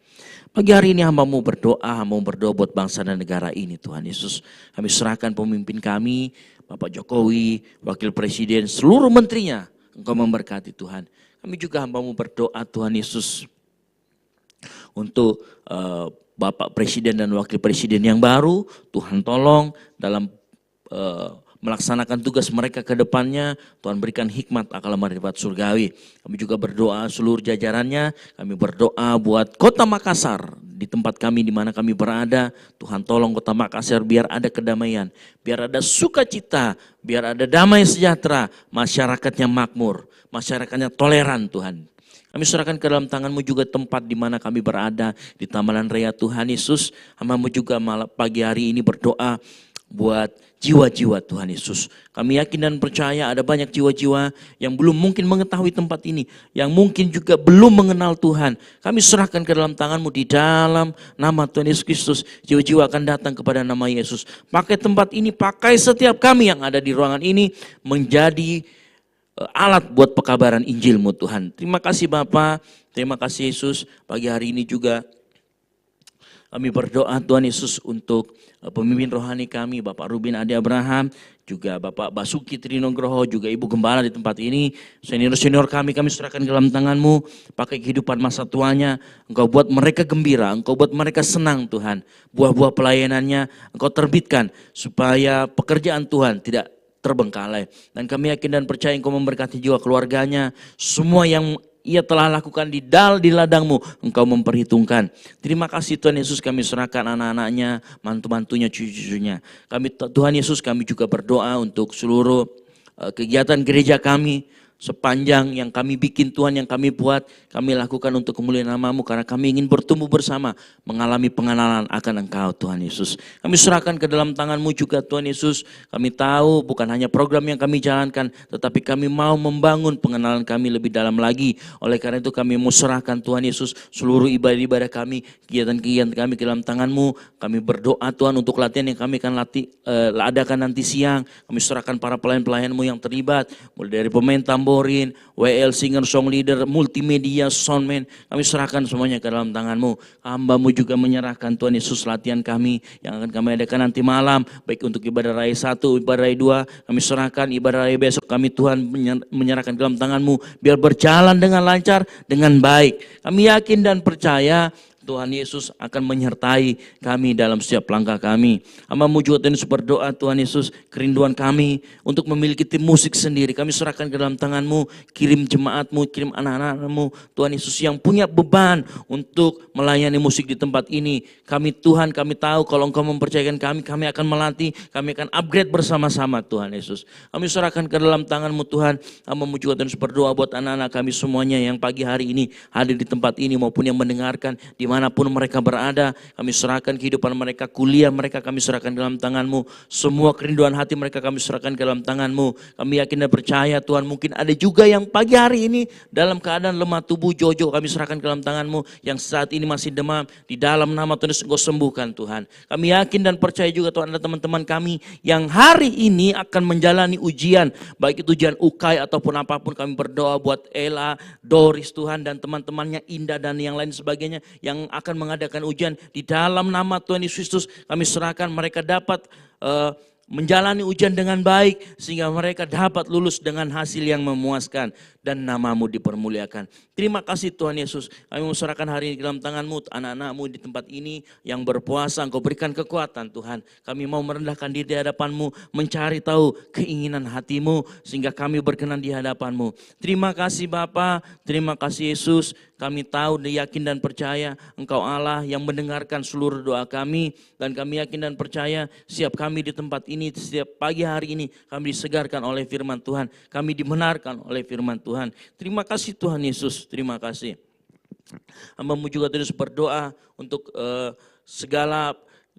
Pagi hari ini hamba-Mu berdoa buat bangsa dan negara ini Tuhan Yesus. Kami serahkan pemimpin kami, Bapak Jokowi, Wakil Presiden, seluruh menterinya. Engkau memberkati Tuhan. Kami juga hamba-Mu berdoa Tuhan Yesus. Untuk Bapak Presiden dan Wakil Presiden yang baru, Tuhan tolong dalam melaksanakan tugas mereka ke depannya. Tuhan berikan hikmat, akal, marifat surgawi. Kami juga berdoa seluruh jajarannya. Kami berdoa buat Kota Makassar. Di tempat kami di mana kami berada, Tuhan tolong Kota Makassar biar ada kedamaian, biar ada sukacita, biar ada damai sejahtera, masyarakatnya makmur, masyarakatnya toleran Tuhan. Kami serahkan ke dalam tangan-Mu juga tempat di mana kami berada, di Tamalan Raya Tuhan Yesus. Hamba-Mu juga pagi hari ini berdoa buat jiwa-jiwa Tuhan Yesus. Kami yakin dan percaya ada banyak jiwa-jiwa yang belum mungkin mengetahui tempat ini, yang mungkin juga belum mengenal Tuhan. Kami serahkan ke dalam tangan-Mu di dalam nama Tuhan Yesus Kristus. Jiwa-jiwa akan datang kepada nama Yesus. Pakai tempat ini, pakai setiap kami yang ada di ruangan ini menjadi alat buat pekabaran Injil-Mu Tuhan. Terima kasih Bapa, terima kasih Yesus. Pagi hari ini juga kami berdoa Tuhan Yesus untuk pemimpin rohani kami, Bapak Rubin Ade Abraham, juga Bapak Basuki Trinugroho, juga Ibu Gembala di tempat ini, senior-senior kami serahkan ke dalam tangan-Mu, pakai kehidupan masa tuanya, Engkau buat mereka gembira, Engkau buat mereka senang Tuhan, buah-buah pelayanannya Engkau terbitkan, supaya pekerjaan Tuhan tidak terbengkalai. Dan kami yakin dan percaya Engkau memberkati jiwa keluarganya, semua yang ia telah lakukan di ladang-Mu, Engkau memperhitungkan. Terima kasih Tuhan Yesus, kami serahkan anak-anaknya, mantu-mantunya, cucu-cucunya. Tuhan Yesus, kami juga berdoa untuk seluruh kegiatan gereja kami. Sepanjang yang kami bikin Tuhan, yang kami buat, kami lakukan untuk kemuliaan nama-Mu, karena kami ingin bertumbuh bersama, mengalami pengenalan akan Engkau Tuhan Yesus. Kami serahkan ke dalam tangan-Mu juga Tuhan Yesus. Kami tahu bukan hanya program yang kami jalankan, tetapi kami mau membangun pengenalan kami lebih dalam lagi. Oleh karena itu kami mau serahkan Tuhan Yesus seluruh ibadah-ibadah kami, kegiatan-kegiatan kami ke dalam tangan-Mu. Kami berdoa Tuhan untuk latihan yang kami akan adakan nanti siang. Kami serahkan para pelayan-pelayan-Mu yang terlibat, mulai dari pemain tamborin, WL, singer, song leader, multimedia, soundman. Kami serahkan semuanya ke dalam tangan-Mu. Hamba-Mu juga menyerahkan Tuhan Yesus latihan kami yang akan kami adakan nanti malam. Baik untuk ibadah raya 1, ibadah raya 2. Kami serahkan ibadah raya besok kami Tuhan menyerahkan ke dalam tangan-Mu. Biar berjalan dengan lancar, dengan baik. Kami yakin dan percaya Tuhan Yesus akan menyertai kami dalam setiap langkah kami. Hamba-Mu juga Tuhan Yesus berdoa Tuhan Yesus, kerinduan kami untuk memiliki tim musik sendiri. Kami serahkan ke dalam tangan-Mu, kirim jemaat-Mu, kirim anak-anak-Mu. Tuhan Yesus yang punya beban untuk melayani musik di tempat ini. Kami Tuhan, kami tahu kalau Engkau mempercayakan kami akan melatih, kami akan upgrade bersama-sama Tuhan Yesus. Kami serahkan ke dalam tangan-Mu Tuhan. Hamba-Mu juga Tuhan Yesus berdoa buat anak-anak kami semuanya yang pagi hari ini hadir di tempat ini maupun yang mendengarkan dimanapun mereka berada. Kami serahkan kehidupan mereka, kuliah mereka kami serahkan dalam tangan-Mu. Semua kerinduan hati mereka kami serahkan ke dalam tangan-Mu. Kami yakin dan percaya Tuhan, mungkin ada juga yang pagi hari ini dalam keadaan lemah tubuh, Jojo kami serahkan ke dalam tangan-Mu. Yang saat ini masih demam, di dalam nama Tuhan Yesus Engkau sembuhkan Tuhan. Kami yakin dan percaya juga Tuhan, ada teman-teman kami yang hari ini akan menjalani ujian, baik itu ujian UKAI ataupun apapun. Kami berdoa buat Ella, Doris Tuhan, dan teman-temannya Indah dan yang lain sebagainya yang akan mengadakan ujian. Di dalam nama Tuhan Yesus Kristus kami serahkan mereka dapat menjalani ujian dengan baik, sehingga mereka dapat lulus dengan hasil yang memuaskan dan nama-Mu dipermuliakan. Terima kasih Tuhan Yesus. Kami serahkan hari ini dalam tangan-Mu, anak-anak-Mu di tempat ini yang berpuasa, Engkau berikan kekuatan Tuhan. Kami mau merendahkan diri di hadapan-Mu, mencari tahu keinginan hati-Mu, sehingga kami berkenan di hadapan-Mu. Terima kasih Bapa, terima kasih Yesus. Kami tahu dan yakin dan percaya Engkau Allah yang mendengarkan seluruh doa kami, dan kami yakin dan percaya siap kami di tempat ini, setiap pagi hari ini kami disegarkan oleh firman Tuhan. Kami dibenarkan oleh firman Tuhan. Terima kasih Tuhan Yesus, terima kasih. Hamba-Mu juga terus berdoa untuk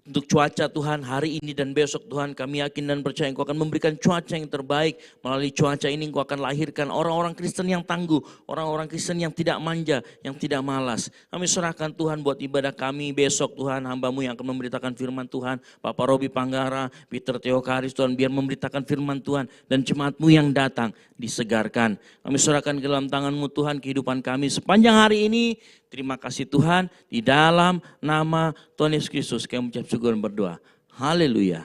untuk cuaca Tuhan hari ini dan besok Tuhan, kami yakin dan percaya Engkau akan memberikan cuaca yang terbaik. Melalui cuaca ini Engkau akan lahirkan orang-orang Kristen yang tangguh, orang-orang Kristen yang tidak manja, yang tidak malas. Kami serahkan Tuhan buat ibadah kami besok Tuhan, hamba-Mu yang akan memberitakan firman Tuhan, Bapak Robi Panggara, Peter Theokaris Tuhan, biar memberitakan firman Tuhan dan jemaat-Mu yang datang disegarkan. Kami serahkan ke dalam tangan-Mu Tuhan kehidupan kami sepanjang hari ini. Terima kasih Tuhan, di dalam nama Tuhan Yesus Kristus kami mengucap syukur dan berdoa. Haleluya.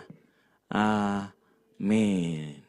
Amin.